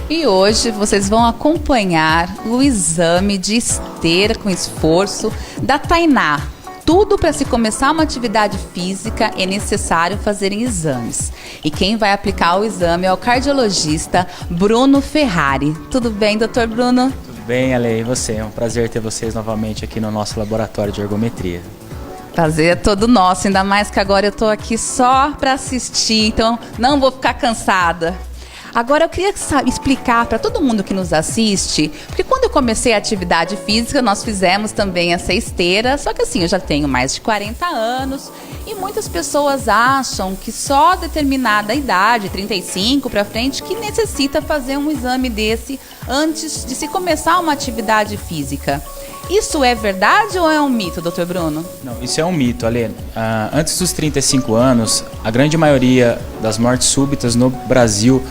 E hoje vocês vão acompanhar o exame de esteira com esforço da Tainá. Tudo para se começar uma atividade física é necessário fazerem exames. E quem vai aplicar o exame é o cardiologista Bruno Ferrari. Tudo bem, doutor Bruno? Tudo bem, Ale, e você? É um prazer ter vocês novamente aqui no nosso laboratório de ergometria. Prazer é todo nosso, ainda mais que agora eu estou aqui só para assistir, então não vou ficar cansada. Agora eu queria explicar para todo mundo que nos assiste, porque quando eu comecei a atividade física, nós fizemos também essa esteira, só que assim, eu já tenho mais de 40 anos e muitas pessoas acham que só determinada idade, 35 para frente, que necessita fazer um exame desse antes de se começar uma atividade física. Isso é verdade ou é um mito, doutor Bruno? Não, isso é um mito, Ale. Antes dos 35 anos, a grande maioria das mortes súbitas no Brasil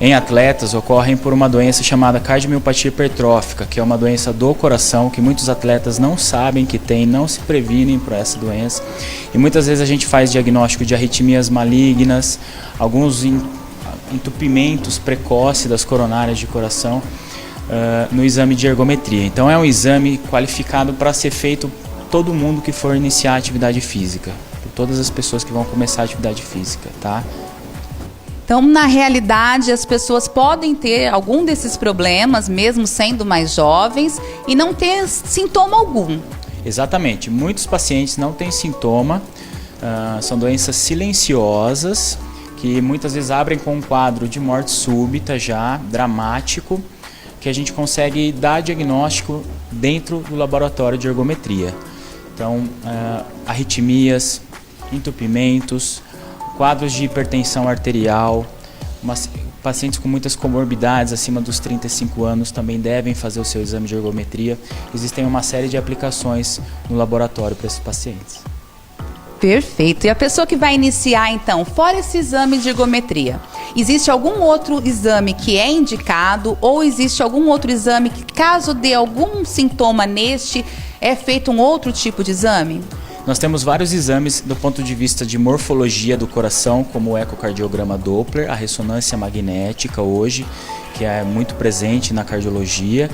em atletas ocorrem por uma doença chamada cardiomiopatia hipertrófica, que é uma doença do coração que muitos atletas não sabem que tem, não se previnem por essa doença. E muitas vezes a gente faz diagnóstico de arritmias malignas, alguns entupimentos precoces das coronárias de coração no exame de ergometria. Então é um exame qualificado para ser feito todo mundo que for iniciar a atividade física, por todas as pessoas que vão começar a atividade física, tá? Então, na realidade, as pessoas podem ter algum desses problemas, mesmo sendo mais jovens, e não ter sintoma algum. Exatamente. Muitos pacientes não têm sintoma, são doenças silenciosas, que muitas vezes abrem com um quadro de morte súbita já, dramático, que a gente consegue dar diagnóstico dentro do laboratório de ergometria. Então, arritmias, entupimentos, quadros de hipertensão arterial, pacientes com muitas comorbidades acima dos 35 anos também devem fazer o seu exame de ergometria. Existem uma série de aplicações no laboratório para esses pacientes. Perfeito. E a pessoa que vai iniciar, então, fora esse exame de ergometria, existe algum outro exame que é indicado ou existe algum outro exame que, caso dê algum sintoma neste, é feito um outro tipo de exame? Nós temos vários exames do ponto de vista de morfologia do coração, como o ecocardiograma Doppler, a ressonância magnética hoje, que é muito presente na cardiologia,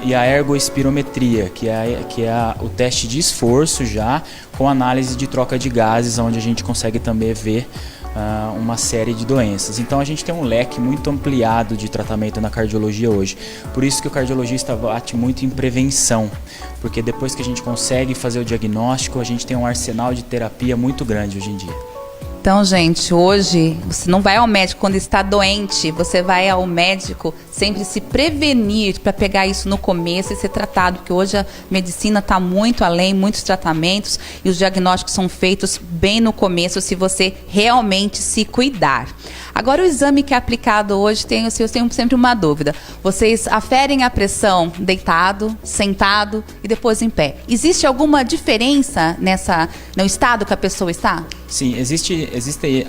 e a ergoespirometria, que é o teste de esforço já, com análise de troca de gases, onde a gente consegue também ver uma série de doenças. Então a gente tem um leque muito ampliado de tratamento na cardiologia hoje. Por isso que o cardiologista bate muito em prevenção, porque depois que a gente consegue fazer o diagnóstico, a gente tem um arsenal de terapia muito grande hoje em dia. Então, gente, hoje você não vai ao médico quando está doente, você vai ao médico sempre se prevenir para pegar isso no começo e ser tratado, porque hoje a medicina está muito além, muitos tratamentos e os diagnósticos são feitos bem no começo se você realmente se cuidar. Agora, o exame que é aplicado hoje, eu tenho sempre uma dúvida. Vocês aferem a pressão deitado, sentado e depois em pé. Existe alguma diferença no estado que a pessoa está? Sim, existe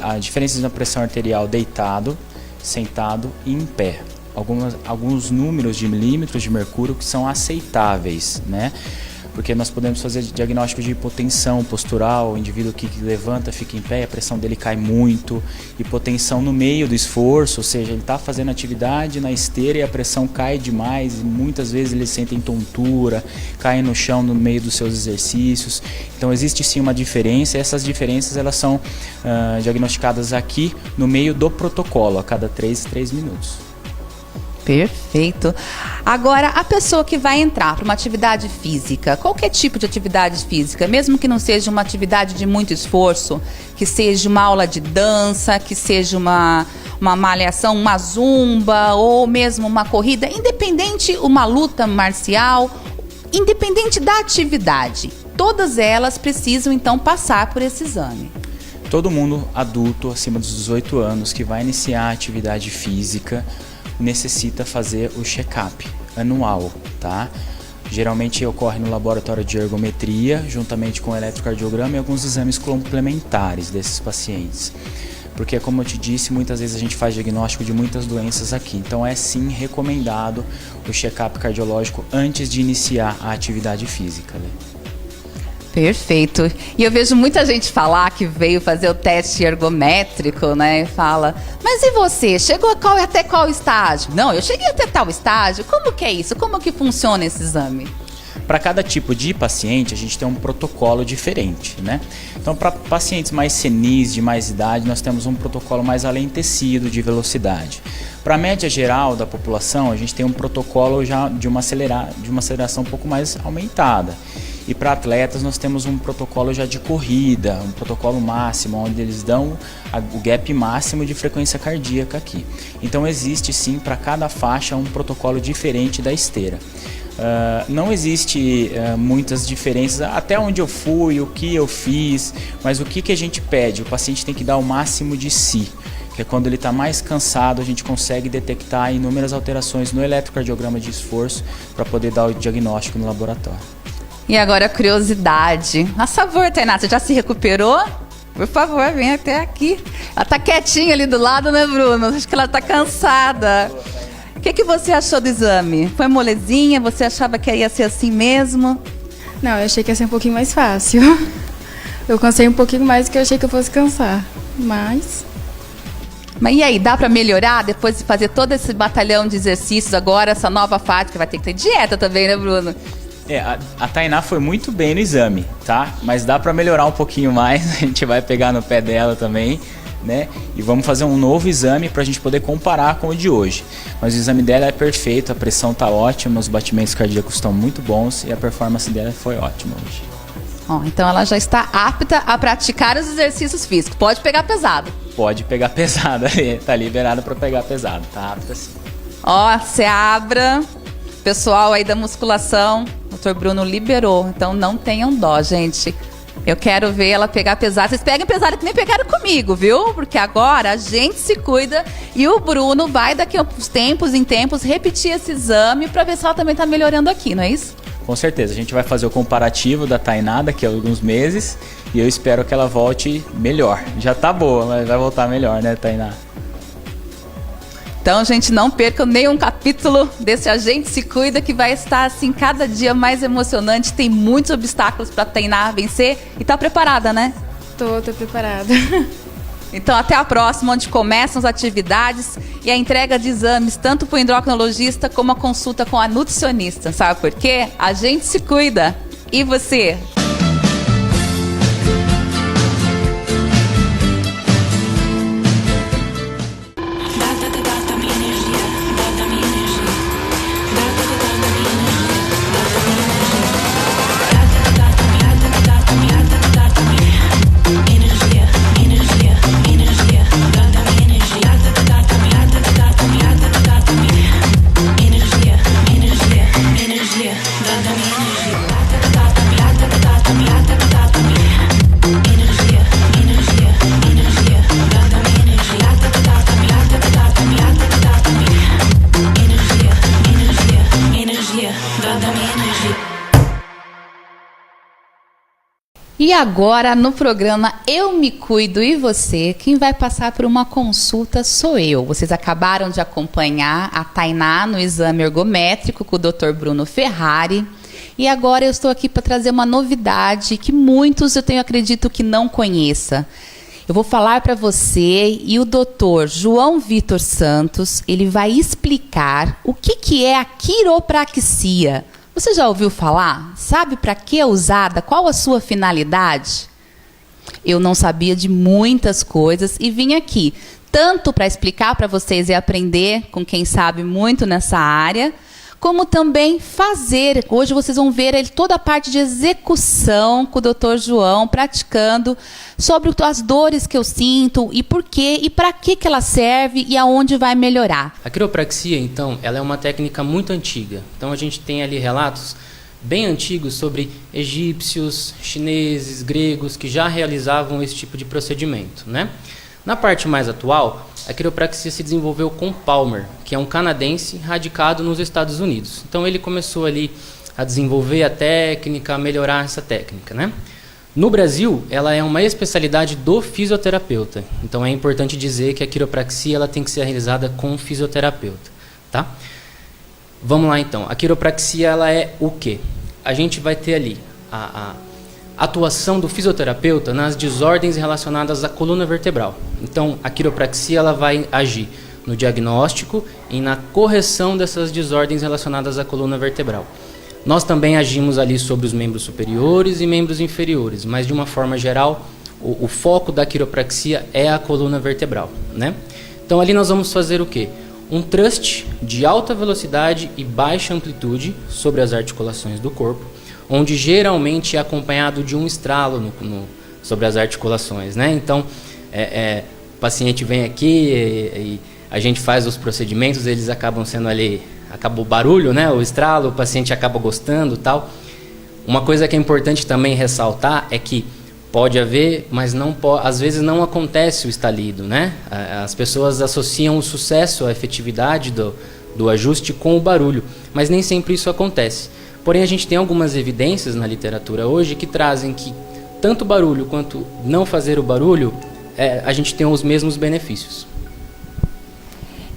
a diferença na pressão arterial deitado, sentado e em pé. Alguns números de milímetros de mercúrio que são aceitáveis, né? Porque nós podemos fazer diagnóstico de hipotensão postural, o indivíduo que levanta, fica em pé, a pressão dele cai muito, hipotensão no meio do esforço, ou seja, ele está fazendo atividade na esteira e a pressão cai demais, e muitas vezes eles sentem tontura, caem no chão no meio dos seus exercícios. Então existe sim uma diferença, e essas diferenças elas são diagnosticadas aqui no meio do protocolo, a cada 3 minutos. Perfeito. Agora, a pessoa que vai entrar para uma atividade física, qualquer tipo de atividade física, mesmo que não seja uma atividade de muito esforço, que seja uma aula de dança, que seja uma malhação, uma zumba ou mesmo uma corrida, independente, uma luta marcial, independente da atividade, todas elas precisam então passar por esse exame. Todo mundo adulto acima dos 18 anos que vai iniciar a atividade física necessita fazer o check-up anual, tá? Geralmente ocorre no laboratório de ergometria, juntamente com o eletrocardiograma e alguns exames complementares desses pacientes. Porque, como eu te disse, muitas vezes a gente faz diagnóstico de muitas doenças aqui. Então é sim recomendado o check-up cardiológico antes de iniciar a atividade física, né? Perfeito. E eu vejo muita gente falar que veio fazer o teste ergométrico, né? E fala, mas e você? Chegou até qual estágio? Não, eu cheguei até tal estágio. Como que é isso? Como que funciona esse exame? Para cada tipo de paciente, a gente tem um protocolo diferente, né? Então, para pacientes mais senis, de mais idade, nós temos um protocolo mais alentecido de velocidade. Para a média geral da população, a gente tem um protocolo já de uma aceleração um pouco mais aumentada. E para atletas, nós temos um protocolo já de corrida, um protocolo máximo, onde eles dão o gap máximo de frequência cardíaca aqui. Então, existe sim, para cada faixa, um protocolo diferente da esteira. Não existe muitas diferenças até onde eu fui, o que eu fiz, mas o que a gente pede? O paciente tem que dar o máximo de si, que é quando ele está mais cansado, a gente consegue detectar inúmeras alterações no eletrocardiograma de esforço para poder dar o diagnóstico no laboratório. E agora a curiosidade. A favor, Tainá, você já se recuperou? Por favor, vem até aqui. Ela tá quietinha ali do lado, né, Bruno? Acho que ela tá cansada. O que você achou do exame? Foi molezinha? Você achava que ia ser assim mesmo? Não, eu achei que ia ser um pouquinho mais fácil. Eu cansei um pouquinho mais do que eu achei que eu fosse cansar. Mas e aí, dá pra melhorar depois de fazer todo esse batalhão de exercícios agora, essa nova fase, que vai ter que ter dieta também, né, Bruno? A Tainá foi muito bem no exame, tá? Mas dá pra melhorar um pouquinho mais, a gente vai pegar no pé dela também, né? E vamos fazer um novo exame para a gente poder comparar com o de hoje. Mas o exame dela é perfeito, a pressão está ótima, os batimentos cardíacos estão muito bons e a performance dela foi ótima hoje. Então ela já está apta a praticar os exercícios físicos. Pode pegar pesado. Pode pegar pesado, tá liberada para pegar pesado, tá apta sim. Seabra, pessoal aí da musculação, o Dr. Bruno liberou, então não tenham dó, gente. Eu quero ver ela pegar pesado. Vocês peguem pesado que nem pegaram comigo, viu? Porque agora a gente se cuida e o Bruno vai daqui a uns tempos em tempos repetir esse exame para ver se ela também está melhorando aqui, não é isso? Com certeza. A gente vai fazer o comparativo da Tainá daqui a alguns meses e eu espero que ela volte melhor. Já tá boa, mas vai voltar melhor, né, Tainá? Então, gente, não percam nenhum capítulo desse A Gente Se Cuida, que vai estar, assim, cada dia mais emocionante. Tem muitos obstáculos para Tainá vencer. E tá preparada, né? Tô preparada. Então, até a próxima, onde começam as atividades e a entrega de exames, tanto para o endocrinologista como a consulta com a nutricionista. Sabe por quê? A gente se cuida. E você? E agora, no programa Eu Me Cuido e Você, quem vai passar por uma consulta sou eu. Vocês acabaram de acompanhar a Tainá no exame ergométrico com o Dr. Bruno Ferrari. E agora eu estou aqui para trazer uma novidade que muitos acredito que não conheça. Eu vou falar para você e o Dr. João Vitor Santos, ele vai explicar o que é a quiropraxia. Você já ouviu falar? Sabe para que é usada? Qual a sua finalidade? Eu não sabia de muitas coisas e vim aqui tanto para explicar para vocês e aprender com quem sabe muito nessa área, como também fazer. Hoje vocês vão ver toda a parte de execução com o Dr. João, praticando sobre as dores que eu sinto e por quê e para que ela serve e aonde vai melhorar. A quiropraxia, então, ela é uma técnica muito antiga. Então a gente tem ali relatos bem antigos sobre egípcios, chineses, gregos que já realizavam esse tipo de procedimento, né? Na parte mais atual, a quiropraxia se desenvolveu com Palmer, que é um canadense radicado nos Estados Unidos. Então ele começou ali a desenvolver a técnica, a melhorar essa técnica, né? No Brasil, ela é uma especialidade do fisioterapeuta. Então é importante dizer que a quiropraxia ela tem que ser realizada com um fisioterapeuta, tá? Vamos lá então. A quiropraxia ela é o quê? A gente vai ter ali atuação do fisioterapeuta nas desordens relacionadas à coluna vertebral. Então, a quiropraxia ela vai agir no diagnóstico e na correção dessas desordens relacionadas à coluna vertebral. Nós também agimos ali sobre os membros superiores e membros inferiores, mas de uma forma geral, o foco da quiropraxia é a coluna vertebral, né? Então ali nós vamos fazer o quê? Um thrust de alta velocidade e baixa amplitude sobre as articulações do corpo, onde geralmente é acompanhado de um estralo sobre as articulações, né? Então, o paciente vem aqui e a gente faz os procedimentos, eles acabam sendo ali, acaba o barulho, né? O estralo, o paciente acaba gostando e tal. Uma coisa que é importante também ressaltar é que pode haver, mas às vezes não acontece o estalido, né? As pessoas associam o sucesso, a efetividade do ajuste com o barulho, mas nem sempre isso acontece. Porém, a gente tem algumas evidências na literatura hoje que trazem que tanto o barulho quanto não fazer o barulho, a gente tem os mesmos benefícios.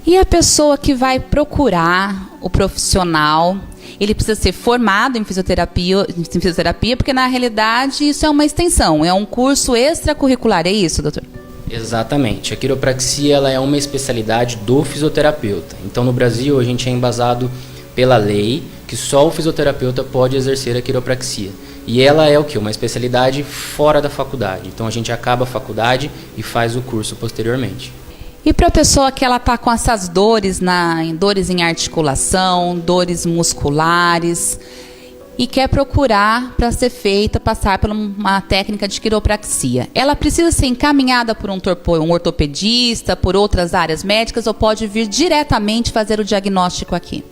E a pessoa que vai procurar o profissional, ele precisa ser formado em fisioterapia, porque na realidade isso é uma extensão, é um curso extracurricular, é isso, doutor? Exatamente. A quiropraxia ela é uma especialidade do fisioterapeuta. Então, no Brasil, a gente é embasado pela lei que só o fisioterapeuta pode exercer a quiropraxia. E ela é o quê? Uma especialidade fora da faculdade. Então, a gente acaba a faculdade e faz o curso posteriormente. E para a pessoa que ela está com essas dores, dores em articulação, dores musculares, e quer procurar para ser feita, passar por uma técnica de quiropraxia, ela precisa ser encaminhada por um ortopedista, por outras áreas médicas, ou pode vir diretamente fazer o diagnóstico aqui?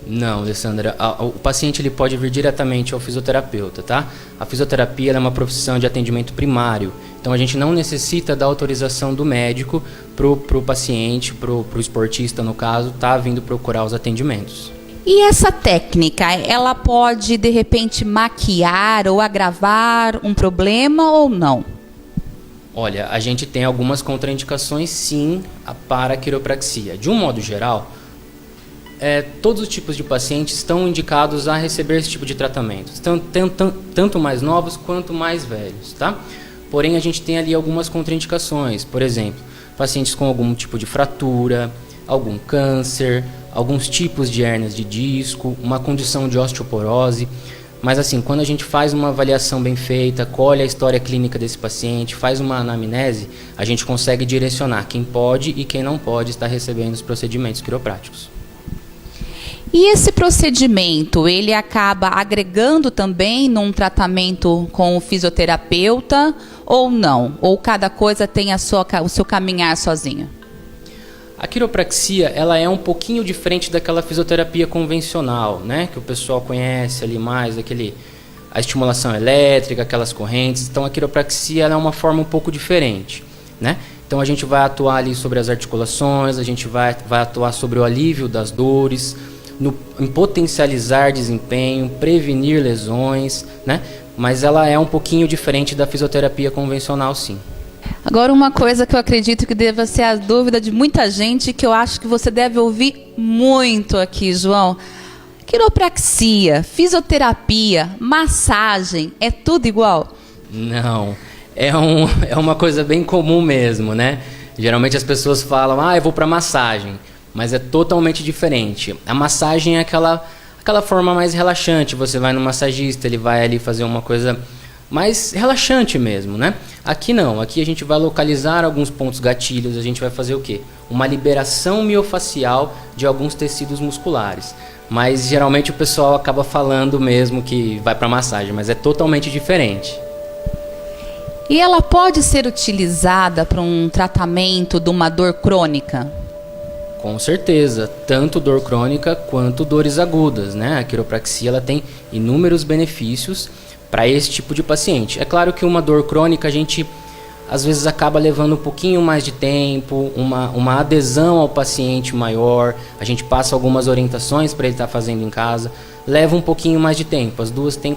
Não, Alessandra, o paciente ele pode vir diretamente ao fisioterapeuta, tá? A fisioterapia ela é uma profissão de atendimento primário, então a gente não necessita da autorização do médico para o paciente, para o esportista, no caso, tá vindo procurar os atendimentos. E essa técnica, ela pode, de repente, maquiar ou agravar um problema ou não? Olha, a gente tem algumas contraindicações, sim, para a quiropraxia. De um modo geral, todos os tipos de pacientes estão indicados a receber esse tipo de tratamento. Tanto mais novos quanto mais velhos, tá? Porém, a gente tem ali algumas contraindicações. Por exemplo, pacientes com algum tipo de fratura, algum câncer, alguns tipos de hérnias de disco, uma condição de osteoporose. Mas assim, quando a gente faz uma avaliação bem feita, colhe a história clínica desse paciente, faz uma anamnese, a gente consegue direcionar quem pode e quem não pode estar recebendo os procedimentos quiropráticos. E esse procedimento, ele acaba agregando também num tratamento com o fisioterapeuta ou não? Ou cada coisa tem o seu caminhar sozinho? A quiropraxia ela é um pouquinho diferente daquela fisioterapia convencional, né? Que o pessoal conhece ali mais, a estimulação elétrica, aquelas correntes. Então a quiropraxia ela é uma forma um pouco diferente, né? Então a gente vai atuar ali sobre as articulações, a gente vai atuar sobre o alívio das dores, em potencializar desempenho, prevenir lesões, né? Mas ela é um pouquinho diferente da fisioterapia convencional, sim. Agora, uma coisa que eu acredito que deva ser a dúvida de muita gente, que eu acho que você deve ouvir muito aqui, João. Quiropraxia, fisioterapia, massagem, é tudo igual? Não, é uma coisa bem comum mesmo, né? Geralmente as pessoas falam, eu vou para massagem. Mas é totalmente diferente. A massagem é aquela forma mais relaxante. Você vai no massagista, ele vai ali fazer uma coisa mais relaxante mesmo, né? Aqui não. Aqui a gente vai localizar alguns pontos gatilhos. A gente vai fazer o quê? Uma liberação miofacial de alguns tecidos musculares. Mas geralmente o pessoal acaba falando mesmo que vai para massagem, mas é totalmente diferente. E ela pode ser utilizada para um tratamento de uma dor crônica? Com certeza, tanto dor crônica quanto dores agudas, né? A quiropraxia ela tem inúmeros benefícios para esse tipo de paciente. É claro que uma dor crônica a gente às vezes acaba levando um pouquinho mais de tempo, uma adesão ao paciente maior, a gente passa algumas orientações para ele estar fazendo em casa, leva um pouquinho mais de tempo. As duas têm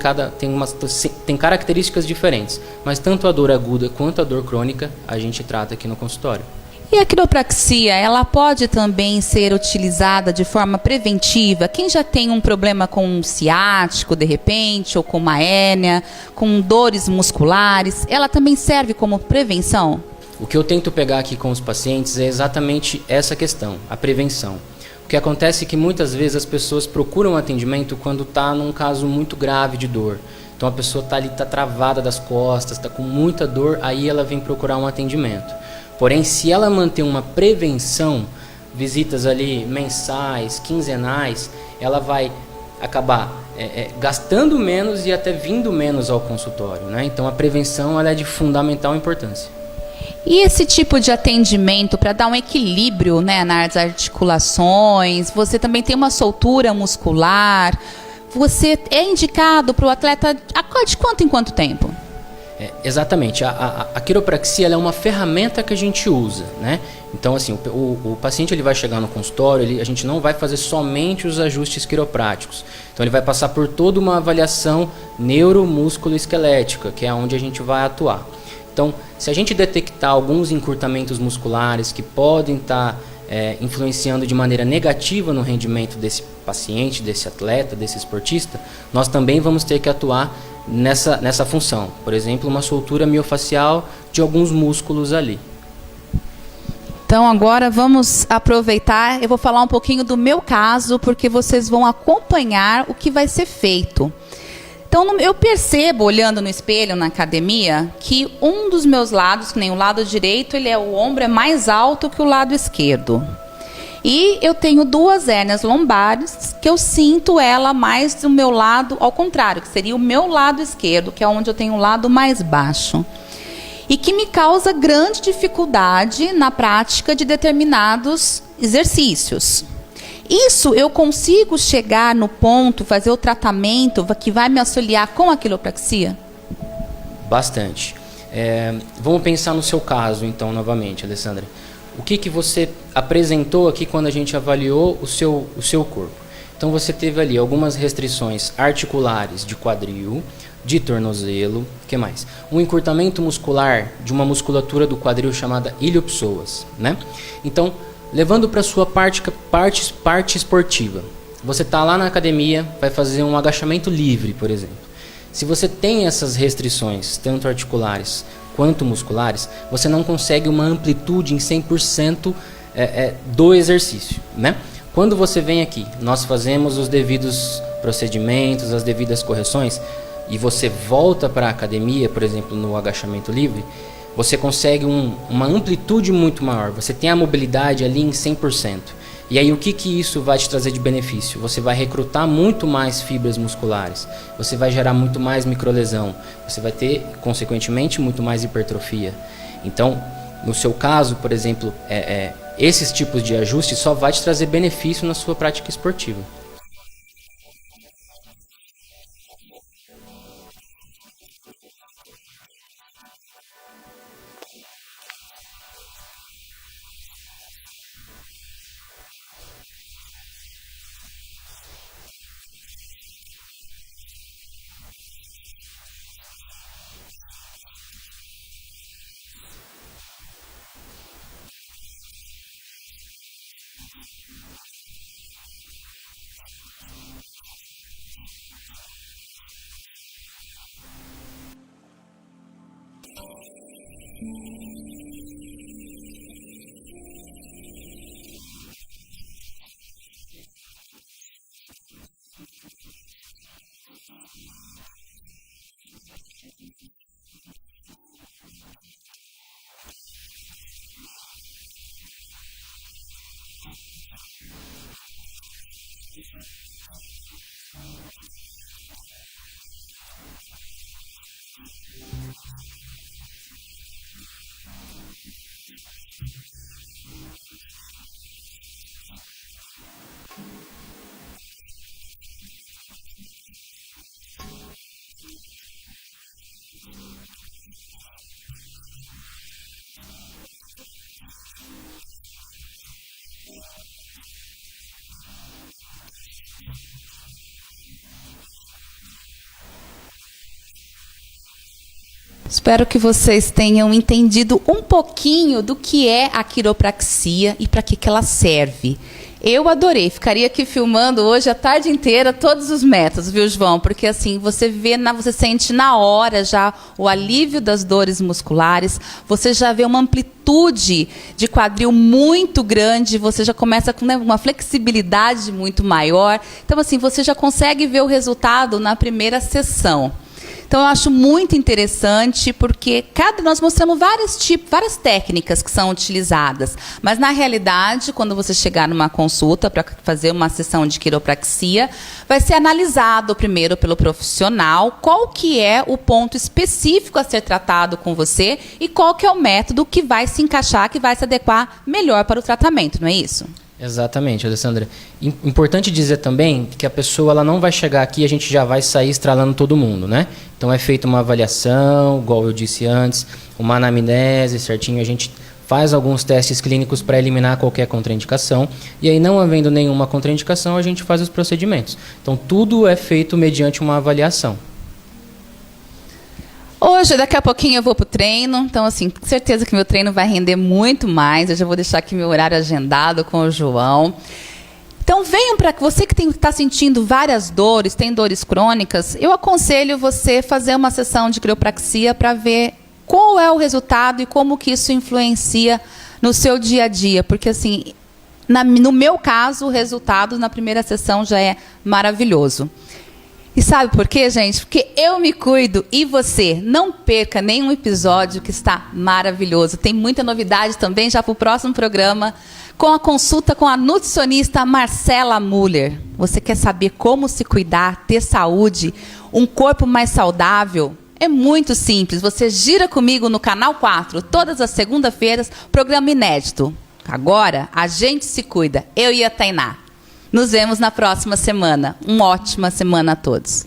características diferentes, mas tanto a dor aguda quanto a dor crônica a gente trata aqui no consultório. E a quiropraxia, ela pode também ser utilizada de forma preventiva? Quem já tem um problema com um ciático, de repente, ou com uma hérnia, com dores musculares, ela também serve como prevenção? O que eu tento pegar aqui com os pacientes é exatamente essa questão, a prevenção. O que acontece é que muitas vezes as pessoas procuram atendimento quando está num caso muito grave de dor. Então a pessoa está ali, está travada das costas, está com muita dor, aí ela vem procurar um atendimento. Porém, se ela manter uma prevenção, visitas ali mensais, quinzenais, ela vai acabar gastando menos e até vindo menos ao consultório, né? Então a prevenção ela é de fundamental importância. E esse tipo de atendimento para dar um equilíbrio, né, nas articulações, você também tem uma soltura muscular, você é indicado para o atleta de quanto em quanto tempo? Exatamente, a quiropraxia ela é uma ferramenta que a gente usa, né? Então assim, o paciente ele vai chegar no consultório, a gente não vai fazer somente os ajustes quiropráticos, então ele vai passar por toda uma avaliação neuromúsculo-esquelética, que é onde a gente vai atuar. Então, se a gente detectar alguns encurtamentos musculares que podem estar influenciando de maneira negativa no rendimento desse paciente, desse atleta, desse esportista, nós também vamos ter que atuar nessa função. Por exemplo, uma soltura miofacial de alguns músculos ali. Então agora vamos aproveitar, eu vou falar um pouquinho do meu caso, porque vocês vão acompanhar o que vai ser feito. Então eu percebo, olhando no espelho na academia, que um dos meus lados, que nem o lado direito, o ombro é mais alto que o lado esquerdo. E eu tenho 2 hérnias lombares, que eu sinto ela mais do meu lado, ao contrário, que seria o meu lado esquerdo, que é onde eu tenho o lado mais baixo. E que me causa grande dificuldade na prática de determinados exercícios. Isso eu consigo chegar no ponto, fazer o tratamento que vai me auxiliar com a quiropraxia? Bastante. Vamos pensar no seu caso, então, novamente, Alessandra. O que você apresentou aqui quando a gente avaliou o seu corpo? Então, você teve ali algumas restrições articulares de quadril, de tornozelo, o que mais? Um encurtamento muscular de uma musculatura do quadril chamada iliopsoas, né? Então, levando para a sua parte esportiva, você está lá na academia, vai fazer um agachamento livre, por exemplo. Se você tem essas restrições, tanto articulares quanto musculares, você não consegue uma amplitude em 100% do exercício, né? Quando você vem aqui, nós fazemos os devidos procedimentos, as devidas correções, e você volta para a academia, por exemplo, no agachamento livre, você consegue uma amplitude muito maior, você tem a mobilidade ali em 100%. E aí o que isso vai te trazer de benefício? Você vai recrutar muito mais fibras musculares, você vai gerar muito mais microlesão, você vai ter, consequentemente, muito mais hipertrofia. Então, no seu caso, por exemplo, esses tipos de ajuste só vai te trazer benefício na sua prática esportiva. Espero que vocês tenham entendido um pouquinho do que é a quiropraxia e para que ela serve. Eu adorei, ficaria aqui filmando hoje a tarde inteira todos os métodos, viu, João? Porque assim, você você sente na hora já o alívio das dores musculares, você já vê uma amplitude de quadril muito grande, você já começa com, né, uma flexibilidade muito maior. Então, assim, você já consegue ver o resultado na primeira sessão. Então, eu acho muito interessante, porque nós mostramos várias técnicas que são utilizadas. Mas, na realidade, quando você chegar numa consulta para fazer uma sessão de quiropraxia, vai ser analisado primeiro pelo profissional qual que é o ponto específico a ser tratado com você e qual que é o método que vai se encaixar, que vai se adequar melhor para o tratamento, não é isso? Exatamente, Alessandra. Importante dizer também que a pessoa ela não vai chegar aqui e a gente já vai sair estralando todo mundo, né? Então é feita uma avaliação, igual eu disse antes, uma anamnese certinho, a gente faz alguns testes clínicos para eliminar qualquer contraindicação e aí, não havendo nenhuma contraindicação, a gente faz os procedimentos. Então tudo é feito mediante uma avaliação. Hoje, daqui a pouquinho eu vou para o treino, então assim, com certeza que meu treino vai render muito mais. Eu já vou deixar aqui meu horário agendado com o João. Então venham para você que está sentindo várias dores, tem dores crônicas, eu aconselho você fazer uma sessão de quiropraxia para ver qual é o resultado e como que isso influencia no seu dia a dia, porque assim, no meu caso, o resultado na primeira sessão já é maravilhoso. E sabe por quê, gente? Porque eu me cuido e você. Não perca nenhum episódio que está maravilhoso. Tem muita novidade também já para o próximo programa, com a consulta com a nutricionista Marcela Muller. Você quer saber como se cuidar, ter saúde, um corpo mais saudável? É muito simples. Você gira comigo no Canal 4, todas as segundas-feiras, programa inédito. Agora, a gente se cuida. Eu e a Tainá. Nos vemos na próxima semana. Uma ótima semana a todos.